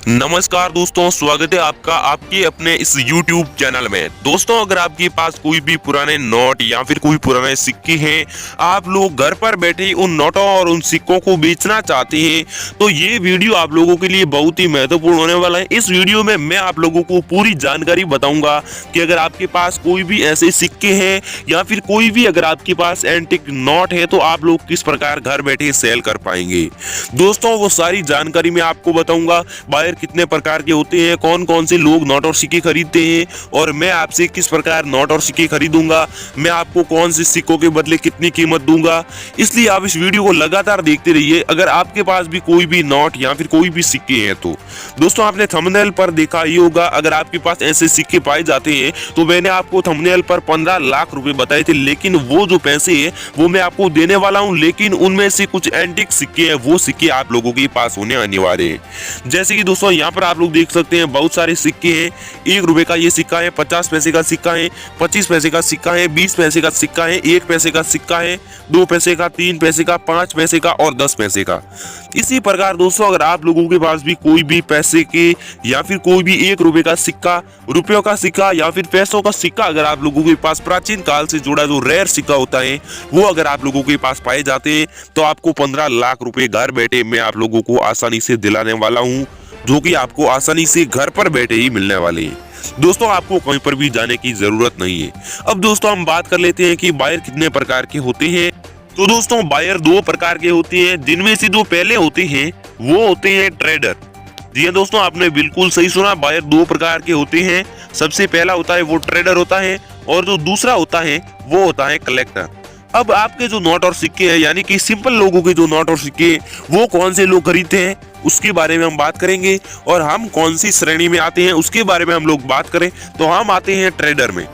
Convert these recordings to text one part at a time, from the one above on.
नमस्कार दोस्तों, स्वागत है आपका आपके अपने इस YouTube चैनल में। दोस्तों, अगर आपके पास कोई भी पुराने नोट या फिर कोई पुराने सिक्के हैं, आप लोग घर पर बैठे उन नोटों और उन सिक्कों को बेचना चाहते हैं, तो ये वीडियो आप लोगों के लिए बहुत ही महत्वपूर्ण होने वाला है। इस वीडियो में मैं आप लोगों को पूरी जानकारी बताऊंगा कि अगर आपके पास कोई भी ऐसे सिक्के हैं या फिर कोई भी अगर आपके पास एंटिक नोट है तो आप लोग किस प्रकार घर बैठे सेल कर पाएंगे। दोस्तों, वो सारी जानकारी मैं आपको बताऊंगा। बायर कितने प्रकार के होते हैं, कौन कौन से लोग नोट और सिक्के खरीदते हैं और मैं आपसे किस प्रकार नोट और सिक्के खरीदूंगा, मैं आपको कौन से सिक्कों के बदले कितनी कीमत दूंगा। इसलिए आप इस वीडियो को लगातार देखते रहिए। अगर आपके पास भी कोई भी नोट या फिर कोई भी सिक्के हैं तो दोस्तों, आपने थंबनेल पर देखा ही होगा, अगर आपके पास ऐसे सिक्के पाए जाते हैं तो मैंने आपको थंबनेल पर 15 लाख रुपए बताए थे, लेकिन वो जो पैसे है वो मैं आपको देने वाला हूं। लेकिन उनमें से कुछ एंटिक सिक्के हैं, वो सिक्के आप लोगों के पास होने अनिवार्य है। जैसे कि दोस्तों यहाँ पर आप लोग देख सकते हैं बहुत सारे सिक्के हैं। 1 रुपए का ये सिक्का है, 50 पैसे का सिक्का है, 25 पैसे का सिक्का है, 20 पैसे का सिक्का है, 1 पैसे का सिक्का है, 2 पैसे का, 3 पैसे का, 5 पैसे का और 10 पैसे का। इसी प्रकार दोस्तों, अगर आप लोगों के पास भी कोई भी पैसे के या फिर कोई भी 1 रुपए का सिक्का, रुपयों का सिक्का या फिर पैसों का सिक्का अगर आप लोगों के पास प्राचीन काल से जुड़ा जो रेयर सिक्का होता है वो अगर आप लोगों के पास पाए जाते हैं तो आपको 15 लाख रुपए घर बैठे मैं आप लोगों को आसानी से दिलाने वाला हूँ, जो कि आपको आसानी से घर पर बैठे ही मिलने वाले हैं। दोस्तों, आपको कहीं पर भी जाने की जरूरत नहीं है। अब दोस्तों, हम बात कर लेते हैं कि बायर कितने प्रकार के होते हैं। तो दोस्तों, बायर 2 प्रकार के होते हैं, जिनमें से जो पहले होते हैं वो होते हैं ट्रेडर। जी हाँ दोस्तों, आपने बिल्कुल सही सुना, बायर 2 प्रकार के होते हैं। सबसे पहला होता है वो ट्रेडर होता है और जो दूसरा होता है वो होता है कलेक्टर। अब आपके जो नोट और सिक्के हैं, यानी कि सिंपल लोगों के जो नोट और सिक्के वो कौन से लोग खरीदते हैं उसके बारे में हम बात करेंगे, और हम कौन सी श्रेणी में आते हैं उसके बारे में हम लोग बात करें तो हम आते हैं ट्रेडर में।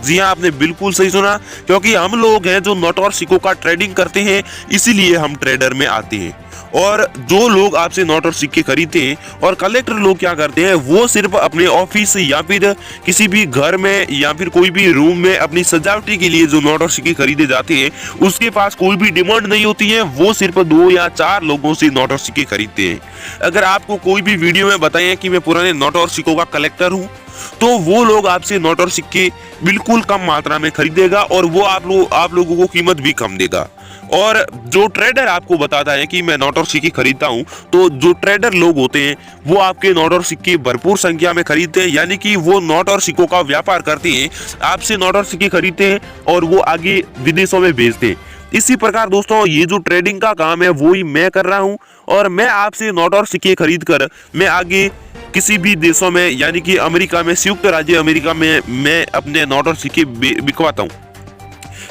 जी हाँ, आपने बिल्कुल सही सुना, क्योंकि हम लोग हैं जो नोट और सिक्कों का ट्रेडिंग करते हैं, इसीलिए हम ट्रेडर में आते हैं। और जो लोग आपसे नोट और सिक्के खरीदते हैं और कलेक्टर लोग क्या करते हैं, वो सिर्फ अपने ऑफिस या फिर किसी भी घर में या फिर कोई भी रूम में अपनी सजावटी के लिए जो नोट और सिक्के खरीदे जाते हैं उसके पास कोई भी डिमांड नहीं होती है, वो सिर्फ 2 या 4 लोगों से नोट और सिक्के खरीदते हैं। अगर आपको कोई भी वीडियो में बताएं कि मैं पुराने नोट और सिक्कों का कलेक्टर हूँ तो वो लोग आपसे नोट और सिक्के बिल्कुल कम मात्रा में खरीदेगा और वो आप लोगों को कीमत भी कम देगा। और जो ट्रेडर आपको बताता है कि मैं नोट और सिक्के खरीदता हूं, तो जो ट्रेडर लोग होते हैं वो आपके नोट और सिक्के भरपूर संख्या में खरीदते हैं, यानी कि वो नोट और सिक्कों का व्यापार करते हैं, आपसे नोट और सिक्के खरीदते हैं और वो आगे विदेशों में भेजते हैं। इसी प्रकार दोस्तों, ये जो ट्रेडिंग का काम है वो ही मैं कर रहा हूं और मैं आपसे नोट और सिक्के खरीद कर मैं आगे किसी भी देशों में, यानी कि अमेरिका में, संयुक्त राज्य अमेरिका में मैं अपने नोट और सिक्के बिकवाता हूँ।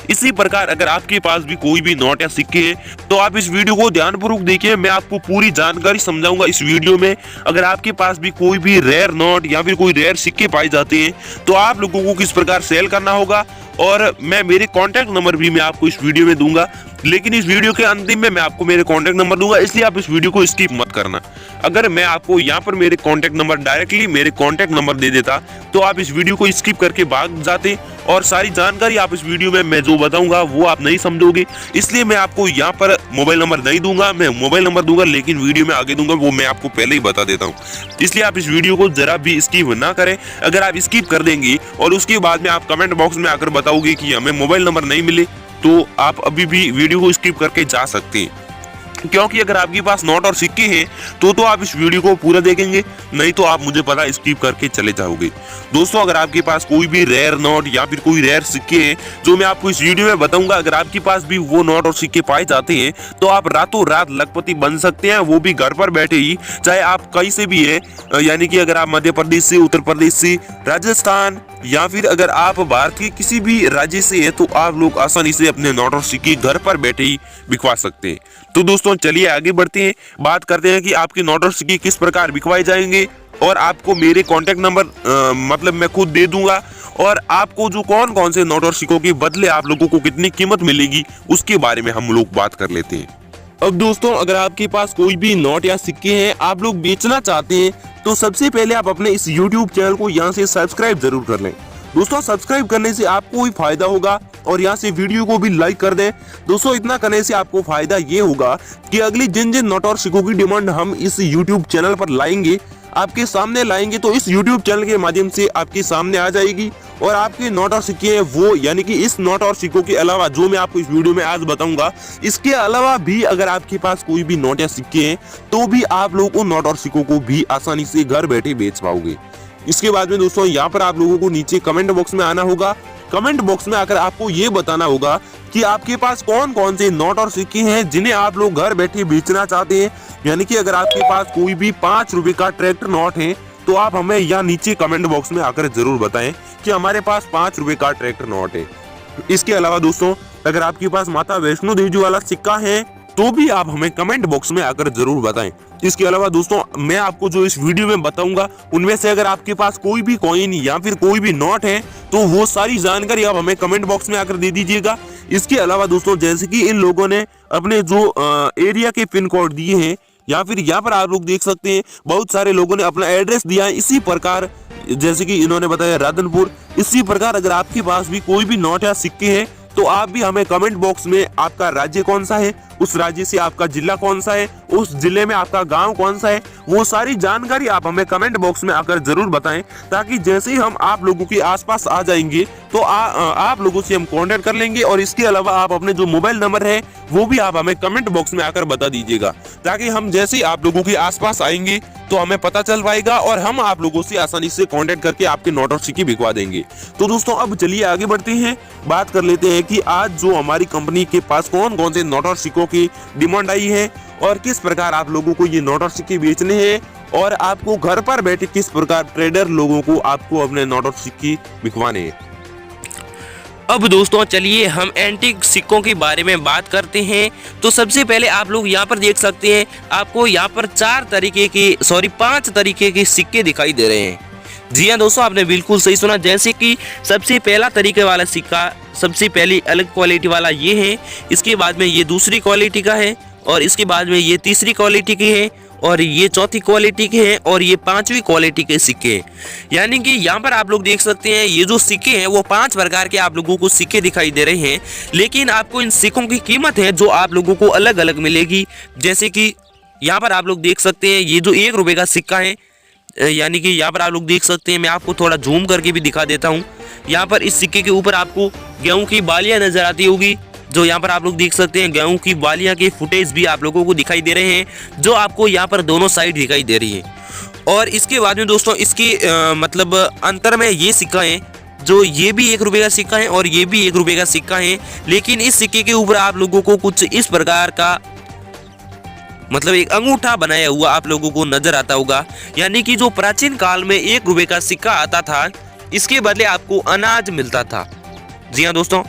इसी प्रकार अगर आपके पास भी कोई भी नोट या सिक्के हैं तो आप इस वीडियो को ध्यानपूर्वक देखिए, मैं आपको पूरी जानकारी समझाऊंगा इस वीडियो में। अगर आपके पास भी कोई भी रेयर नोट या फिर कोई रेयर सिक्के पाए जाते हैं तो आप लोगों को किस प्रकार सेल करना होगा, और मैं मेरे कॉन्टैक्ट नंबर भी मैं आपको इस वीडियो में दूंगा। लेकिन इस वीडियो के अंतिम में मैं आपको मेरे कॉन्टैक्ट नंबर दूंगा, इसलिए आप इस वीडियो को स्किप मत करना। अगर मैं आपको यहाँ पर मेरे कॉन्टैक्ट नंबर डायरेक्टली मेरे कॉन्टैक्ट नंबर दे देता तो आप इस वीडियो को स्किप करके भाग जाते और सारी जानकारी आप इस वीडियो में मैं जो बताऊंगा वो आप नहीं समझोगे। इसलिए मैं आपको यहाँ पर मोबाइल नंबर नहीं दूंगा, मैं मोबाइल नंबर दूंगा लेकिन वीडियो में आगे दूंगा, वो मैं आपको पहले ही बता देता हूँ। इसलिए आप इस वीडियो को जरा भी स्किप ना करें। अगर आप स्किप कर देंगे और उसके बाद में आप कमेंट बॉक्स में आकर बताओगे कि हमें मोबाइल नंबर नहीं मिले, तो आप अभी भी वीडियो को स्किप करके जा सकते हैं, क्योंकि अगर आपके पास नोट और सिक्के हैं तो आप इस वीडियो को पूरा देखेंगे, नहीं तो आप मुझे पता स्किप करके चले जाओगे। दोस्तों, अगर आपके पास कोई भी रेयर नोट या फिर कोई रेयर सिक्के हैं जो मैं आपको इस वीडियो में बताऊंगा, अगर आपके पास भी वो नोट और सिक्के पाए जाते हैं तो आप रातों रात लखपति बन सकते हैं, वो भी घर पर बैठे ही, चाहे आप कहीं से भी है, यानी कि अगर आप मध्य प्रदेश से, उत्तर प्रदेश से, राजस्थान या फिर अगर आप भारत के किसी भी राज्य से है तो आप लोग आसानी से अपने नोट और सिक्के घर पर बैठे ही बिकवा सकते हैं। तो दोस्तों, चलिए आगे बढ़ते हैं, बात करते हैं कि आपके नोट और सिक्के किस प्रकार बिकवाए जाएंगे। और आपको मेरे कॉन्टैक्ट नंबर मतलब मैं खुद दे दूंगा, और आपको जो कौन कौन से नोट और सिक्कों के बदले आप लोगों को कितनी कीमत मिलेगी उसके बारे में हम लोग बात कर लेते हैं। अब दोस्तों, अगर आपके पास कोई भी नोट या सिक्के हैं आप लोग बेचना चाहते हैं तो सबसे पहले आप अपने इस YouTube चैनल को यहाँ से सब्सक्राइब जरूर कर लें। दोस्तों, सब्सक्राइब करने से आपको ही फायदा होगा और यहाँ से वीडियो को भी लाइक कर दें। दोस्तों, इतना करने से आपको फायदा ये होगा कि अगली जिन जिन नोट और सिक्कों की डिमांड हम इस YouTube चैनल पर लाएंगे आपके सामने लाएंगे तो इस YouTube चैनल के माध्यम से आपके सामने आ जाएगी। और आपके नोट और सिक्के हैं वो, यानी कि इस नोट और सिक्कों के अलावा जो मैं आपको इस वीडियो में आज बताऊंगा, इसके अलावा भी अगर आपके पास कोई भी नोट या सिक्के हैं तो भी आप लोग उन नोट और सिक्कों को भी आसानी से घर बैठे बेच पाओगे। इसके बाद में दोस्तों यहाँ पर आप लोगों को नीचे कमेंट बॉक्स में आना होगा। कमेंट बॉक्स में आकर आपको ये बताना होगा कि आपके पास कौन कौन से नोट और सिक्के हैं जिन्हें आप लोग घर बैठे बेचना चाहते हैं। यानी कि अगर आपके पास कोई भी 5 रुपए का ट्रैक्टर नोट है तो आप हमें यहाँ नीचे कमेंट बॉक्स में आकर जरूर बताएं कि हमारे पास 5 रुपए का ट्रैक्टर नोट है। इसके अलावा दोस्तों अगर आपके पास माता वैष्णो देवी वाला सिक्का है तो भी आप हमें कमेंट बॉक्स में आकर जरूर बताएं। इसके अलावा दोस्तों मैं आपको जो इस वीडियो में बताऊंगा उनमें से अगर आपके पास कोई भी कॉइन या फिर कोई भी नोट है तो वो सारी जानकारी आप हमें कमेंट बॉक्स में आकर दे दीजिएगा। इसके अलावा दोस्तों जैसे कि इन लोगों ने अपने जो एरिया के पिन कोड दिए हैं या फिर यहाँ पर आप लोग देख सकते हैं बहुत सारे लोगों ने अपना एड्रेस दिया है। इसी प्रकार जैसे कि इन्होंने बताया राधनपुर, इसी प्रकार अगर आपके पास भी कोई भी नोट या सिक्के हैं तो आप भी हमें कमेंट बॉक्स में आपका राज्य कौन सा है, उस राज्य से आपका जिला कौन सा है, उस जिले में आपका गांव कौन सा है, वो सारी जानकारी आप हमें कमेंट बॉक्स में आकर जरूर बताएं, ताकि जैसे ही हम आप लोगों के आसपास आ जाएंगे तो आप लोगों से हम कांटेक्ट कर लेंगे। और इसके अलावा आप अपने जो मोबाइल नंबर है वो भी आप हमें कमेंट बॉक्स में आकर बता दीजिएगा, ताकि हम जैसे ही आप लोगों के आसपास आएंगे तो हमें पता चल पाएगा और हम आप लोगों से आसानी से कांटेक्ट करके आपके नोट और सिक्के बिकवा देंगे। तो दोस्तों अब चलिए आगे बढ़ते हैं, बात कर लेते हैं कि आज जो हमारी कंपनी के पास कौन कौन से नोट और सिक्कों की डिमांड आई है और किस प्रकार आप लोगों को ये नोट और सिक्के बेचने हैं और आपको घर पर बैठे किस प्रकार ट्रेडर लोगों को आपको अपने नोट और सिक्के बिकवाने हैं। अब दोस्तों चलिए हम एंटीक सिक्कों के बारे में बात करते हैं। तो सबसे पहले आप लोग यहाँ पर देख सकते हैं, आपको यहाँ पर 5 तरीके के सिक्के दिखाई दे रहे हैं। जी हाँ दोस्तों, आपने बिल्कुल सही सुना। जैसे कि सबसे पहला तरीके वाला सिक्का, सबसे पहली अलग क्वालिटी वाला ये है, इसके बाद में ये दूसरी क्वालिटी का है और इसके बाद में ये तीसरी क्वालिटी की है और ये चौथी क्वालिटी के हैं और ये 5वीं क्वालिटी के सिक्के हैं। यानी कि यहाँ पर आप लोग देख सकते हैं ये जो सिक्के हैं वो 5 प्रकार के आप लोगों को सिक्के दिखाई दे रहे हैं, लेकिन आपको इन सिक्कों की कीमत है जो आप लोगों को अलग अलग मिलेगी। जैसे कि यहाँ पर आप लोग देख सकते हैं ये जो 1 रुपये का सिक्का है, यानी कि यहाँ पर आप लोग देख सकते हैं, मैं आपको थोड़ा जूम करके भी दिखा देता हूँ। यहाँ पर इस सिक्के के ऊपर आपको गेहूँ की बालियाँ नजर आती होगी, जो यहाँ पर आप लोग देख सकते हैं गेहूं की बालियां के फुटेज भी आप लोगों को दिखाई दे रहे हैं, जो आपको यहाँ पर दोनों साइड दिखाई दे रही है। और इसके बाद में दोस्तों इसकी मतलब अंतर में ये सिक्का है, जो ये भी 1 रुपये का सिक्का है और ये भी 1 रुपये का सिक्का है, लेकिन इस सिक्के के ऊपर आप लोगों को कुछ इस प्रकार का मतलब एक अंगूठा बनाया हुआ आप लोगों को नजर आता होगा। यानी कि जो प्राचीन काल में 1 रुपये का सिक्का आता था, इसके बदले आपको अनाज मिलता था। जी हाँ दोस्तों,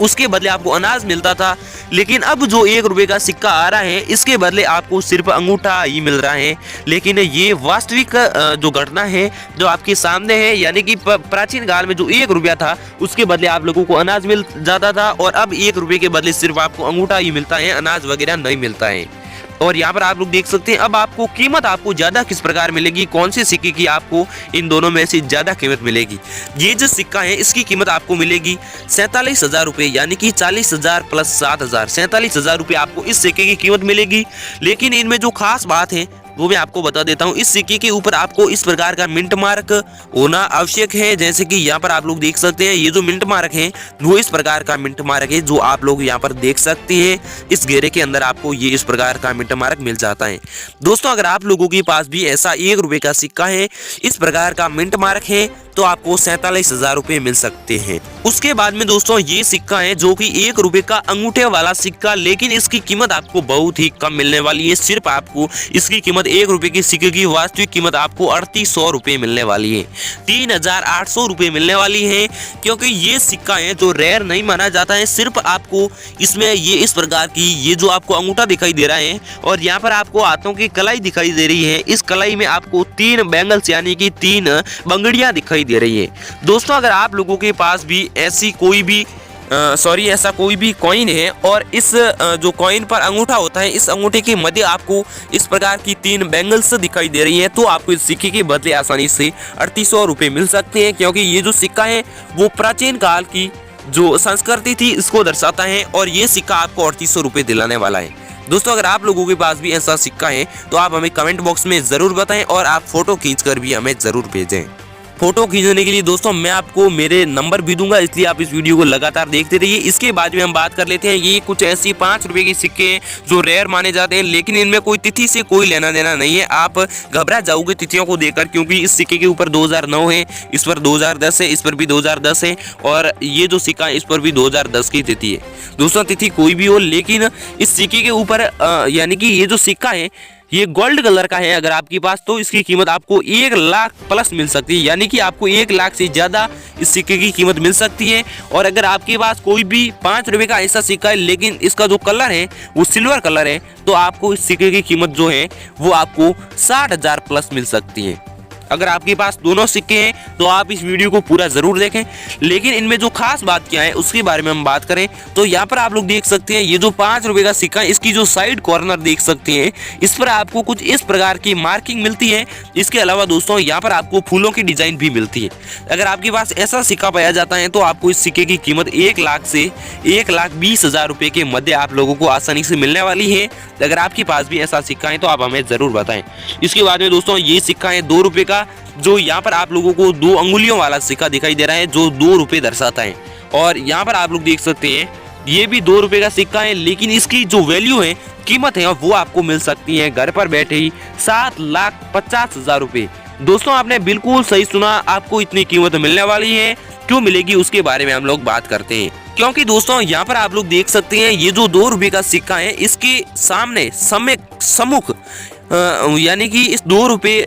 उसके बदले आपको अनाज मिलता था, लेकिन अब जो 1 रुपये का सिक्का आ रहा है इसके बदले आपको सिर्फ अंगूठा ही मिल रहा है। लेकिन ये वास्तविक जो घटना है जो आपके सामने है, यानी कि प्राचीन काल में जो 1 रुपया था उसके बदले आप लोगों को अनाज मिल जाता था और अब 1 रुपये के बदले सिर्फ आपको अंगूठा ही मिलता है, अनाज वगैरह नहीं मिलता है। और यहाँ पर आप लोग देख सकते हैं अब आपको कीमत आपको ज्यादा किस प्रकार मिलेगी, कौन से सिक्के की आपको इन दोनों में से ज्यादा कीमत मिलेगी। ये जो सिक्का है इसकी कीमत आपको मिलेगी 47,000 रुपये, यानी कि 40,000 प्लस 7,000, 47,000 रुपये आपको इस सिक्के की कीमत मिलेगी। लेकिन इनमें जो खास बात है वो मैं आपको बता देता हूँ। इस सिक्के के ऊपर आपको इस प्रकार का मिंट मार्क होना आवश्यक है। जैसे कि यहाँ पर आप लोग देख सकते हैं ये जो मिंट मार्क है वो इस प्रकार का मिंट मार्क है, जो आप लोग यहाँ पर देख सकते हैं। इस घेरे के अंदर आपको ये इस प्रकार का मिंट मार्क मिल जाता है। दोस्तों अगर आप लोगों के पास भी ऐसा 1 रुपये का सिक्का है, इस प्रकार का मिंट मार्क है, तो आपको 47,000 रुपये मिल सकते हैं। उसके बाद में दोस्तों ये सिक्का है जो कि 1 रुपये का अंगूठे वाला सिक्का, लेकिन इसकी कीमत आपको बहुत ही कम मिलने वाली है। सिर्फ आपको इसकी कीमत 1 रुपये की सिक्के की वास्तविक कीमत आपको 3800 रुपये मिलने वाली है, 3,800 रुपये मिलने वाली है। क्योंकि ये सिक्का है जो रेयर नहीं माना जाता है। सिर्फ आपको इसमें ये इस प्रकार की ये जो आपको अंगूठा दिखाई दे रहा है और यहाँ पर आपको हाथों की कलाई दिखाई दे रही है। इस कलाई में आपको 3 बैंगल्स यानी कि 3 बंगड़ियां दिखाई दे रही है। दोस्तों अगर आप लोगों के पास भी ऐसी कोई भी ऐसा कोई भी कॉइन है और इस जो कॉइन पर अंगूठा होता है, इस अंगूठे के मध्य आपको इस प्रकार की 3 बैंगल्स दिखाई दे रही है, तो आपको इस सिक्के के बदले आसानी से 3800 रुपये मिल सकते हैं। क्योंकि ये जो सिक्का है वो प्राचीन काल की जो संस्कृति थी इसको दर्शाता है और ये सिक्का आपको 3800 रुपये दिलाने वाला है। दोस्तों अगर आप लोगों के पास भी ऐसा सिक्का है तो आप हमें कमेंट बॉक्स में ज़रूर बताएं और आप फोटो खींचकर भी हमें ज़रूर भेजें। फोटो खींचने के लिए दोस्तों मैं आपको मेरे नंबर भी दूंगा, इसलिए आप इस वीडियो को लगातार देखते रहिए। इसके बाद में हम बात कर लेते हैं, ये कुछ ऐसी 5 रुपए के सिक्के हैं जो रेयर माने जाते हैं, लेकिन इनमें कोई तिथि से कोई लेना देना नहीं है। आप घबरा जाओगे तिथियों को देखकर, क्योंकि इस सिक्के के ऊपर 2009 है, इस पर 2010 है, इस पर भी 2010 है और ये जो सिक्का है इस पर भी 2010 की तिथि है। दोस्तों तिथि कोई भी हो, लेकिन इस सिक्के के ऊपर यानी कि ये जो सिक्का है ये गोल्ड कलर का है अगर आपके पास, तो इसकी कीमत आपको 1 लाख प्लस मिल सकती है, यानी कि आपको 1 लाख से ज़्यादा इस सिक्के की कीमत मिल सकती है। और अगर आपके पास कोई भी 5 रुपए का ऐसा सिक्का है लेकिन इसका जो कलर है वो सिल्वर कलर है, तो आपको इस सिक्के की कीमत जो है वो आपको 60,000 प्लस मिल सकती है। अगर आपके पास दोनों सिक्के हैं तो आप इस वीडियो को पूरा जरूर देखें। लेकिन इनमें जो खास बात क्या है उसके बारे में हम बात करें तो यहाँ पर आप लोग देख सकते हैं, ये जो 5 रुपए का सिक्का है इसकी जो साइड कॉर्नर देख सकते हैं, इस पर आपको कुछ इस प्रकार की मार्किंग मिलती है। इसके अलावा दोस्तों यहाँ पर आपको फूलों की डिजाइन भी मिलती है। अगर आपके पास ऐसा सिक्का पाया जाता है तो आपको इस सिक्के की कीमत 1 लाख से 1,20,000 रुपए के मध्य आप लोगों को आसानी से मिलने वाली है। अगर आपके पास भी ऐसा सिक्का है तो आप हमें जरूर बताएं। इसके बाद में दोस्तों ये सिक्का है 2 रुपए का, जो यहाँ पर आप लोगों को 2 अंगुलियों वाला सिक्का दिखाई दे रहा है जो 2 रुपए दर्शाता है। और यहाँ पर आप लोग देख सकते हैं ये भी 2 रुपए का सिक्का है, लेकिन इसकी जो वैल्यू है, कीमत है, वो आपको मिल सकती है घर पर बैठे ही 7,50,000 रुपए। दोस्तों आपने बिल्कुल सही सुना, आपको इतनी कीमत मिलने वाली है। क्यों मिलेगी उसके बारे में हम लोग बात करते हैं, क्योंकि दोस्तों यहाँ पर आप लोग देख सकते हैं ये जो 2 रुपए का सिक्का है इसके सामने सम्मुख यानी कि इस 2 रुपए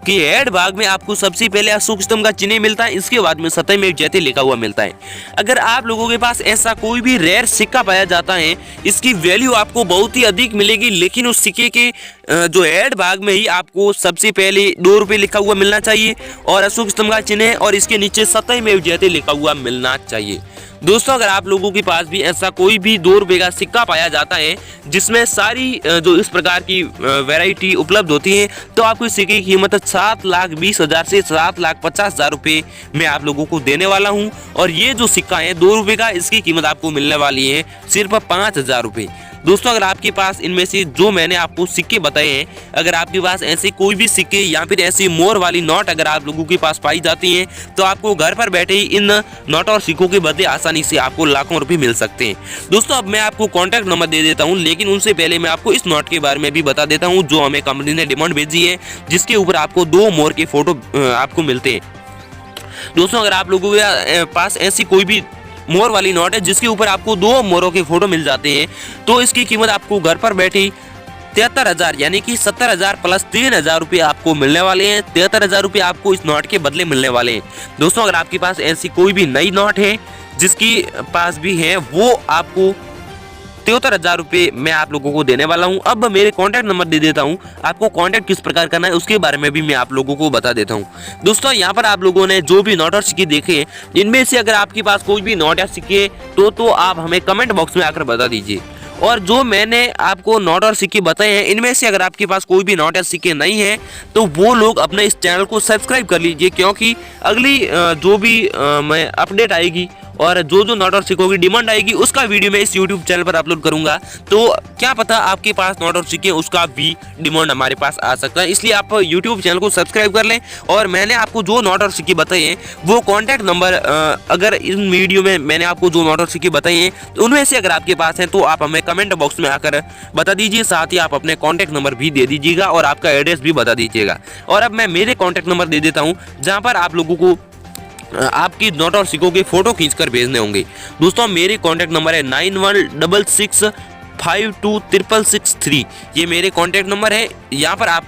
के हेड भाग में आपको सबसे पहले अशोक स्तंभ का चिन्ह मिलता है, इसके बाद में सत्यमेव जयते लिखा हुआ मिलता है। अगर आप लोगों के पास ऐसा कोई भी रेयर सिक्का पाया जाता है, इसकी वैल्यू आपको बहुत ही अधिक मिलेगी, लेकिन उस सिक्के के जो हेड भाग में ही आपको सबसे पहले 2 रुपए लिखा हुआ मिलना चाहिए और अशोक स्तंभ का चिन्ह और इसके नीचे सत्यमेव जयते लिखा हुआ मिलना चाहिए। दोस्तों अगर आप लोगों के पास भी ऐसा कोई भी 2 रुपए का सिक्का पाया जाता है जिसमें सारी जो इस प्रकार की वैरायटी उपलब्ध होती है, तो आपको इस सिक्के की कीमत 7,20,000 से 7,50,000 रुपए मैं आप लोगों को देने वाला हूं। और ये जो सिक्का है 2 रुपए का, इसकी कीमत आपको मिलने वाली है सिर्फ 5,000 रुपए। दोस्तों अगर आपके पास इनमें से जो मैंने आपको सिक्के बताए हैं, अगर आपके पास ऐसे कोई भी सिक्के या फिर ऐसी मोर वाली नोट अगर आप लोगों के पास पाई जाती हैं, तो आपको घर पर बैठे ही इन नोट और सिक्कों के बदले आसानी से आपको लाखों रुपए मिल सकते हैं। दोस्तों अब मैं आपको कॉन्टैक्ट नंबर दे देता हूं, लेकिन उनसे पहले मैं आपको इस नोट के बारे में भी बता देता हूं जो हमें कंपनी ने डिमांड भेजी है, जिसके ऊपर आपको 2 मोर के फोटो आपको मिलते हैं। दोस्तों अगर आप लोगों के पास ऐसी कोई भी मोर वाली नोट है जिसके ऊपर आपको 2 मोरों के फोटो मिल जाते हैं, तो इसकी कीमत आपको घर पर बैठे 73,000 यानी कि 70,000 प्लस 3,000 रुपये आपको मिलने वाले हैं। 73,000 रुपये आपको इस नोट के बदले मिलने वाले हैं। दोस्तों अगर आपके पास ऐसी कोई भी नई नोट है जिसकी पास भी है, वो आपको 73,000 रुपये मैं आप लोगों को देने वाला हूं। अब मेरे कॉन्टैक्ट नंबर दे देता हूं, आपको कॉन्टैक्ट किस प्रकार करना है उसके बारे में भी मैं आप लोगों को बता देता हूं। दोस्तों यहाँ पर आप लोगों ने जो भी नोट और सिक्के देखे, इनमें से अगर आपके पास कोई भी नोट या सिक्के तो आप हमें कमेंट बॉक्स में आकर बता दीजिए। और जो मैंने आपको नोट और सिक्के बताए हैं, इनमें से अगर आपके पास कोई भी नोट या सिक्के नहीं है तो वो लोग अपने इस चैनल को सब्सक्राइब कर लीजिए, क्योंकि अगली जो भी मैं अपडेट आएगी और जो नोट और सिक्कों की डिमांड आएगी उसका वीडियो मैं इस YouTube चैनल पर अपलोड करूंगा। तो क्या पता आपके पास नोट और सिक्के उसका भी डिमांड हमारे पास आ सकता है, इसलिए आप YouTube चैनल को सब्सक्राइब कर लें। और मैंने आपको जो नोट और सिक्के बताए हैं वो कॉन्टैक्ट नंबर अगर इन वीडियो में मैंने आपको जो नोट और सिक्के बताए हैं तो उनमें से अगर आपके पास हैं तो आप हमें कमेंट बॉक्स में आकर बता दीजिए। साथ ही आप अपने कॉन्टैक्ट नंबर भी दे दीजिएगा और आपका एड्रेस भी बता दीजिएगा। और अब मैं मेरे कॉन्टैक्ट नंबर दे देता हूँ जहाँ पर आप लोगों को आपकी नोट और सिक्कों के फोटो खींचकर भेजने होंगे। दोस्तों मेरे कॉन्टैक्ट नंबर है 9166526663। ये मेरे कॉन्टैक्ट नंबर है। यहाँ पर आप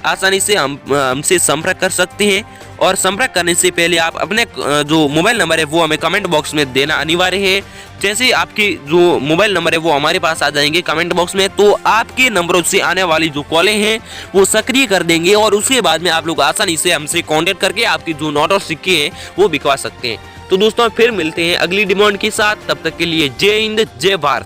आसानी से हमसे संपर्क कर सकते हैं। और संपर्क करने से पहले आप अपने जो मोबाइल नंबर है वो हमें कमेंट बॉक्स में देना अनिवार्य है। जैसे आपके जो मोबाइल नंबर है वो हमारे पास आ जाएंगे कमेंट बॉक्स में, तो आपके नंबरों से आने वाली जो कॉलें हैं वो सक्रिय कर देंगे और उसके बाद में आप लोग आसानी से हमसे कांटेक्ट करके आपकी जो नोट और सिक्के हैं वो बिकवा सकते हैं। तो दोस्तों फिर मिलते हैं अगली डिमांड के साथ, तब तक के लिए जय हिंद जय भारत।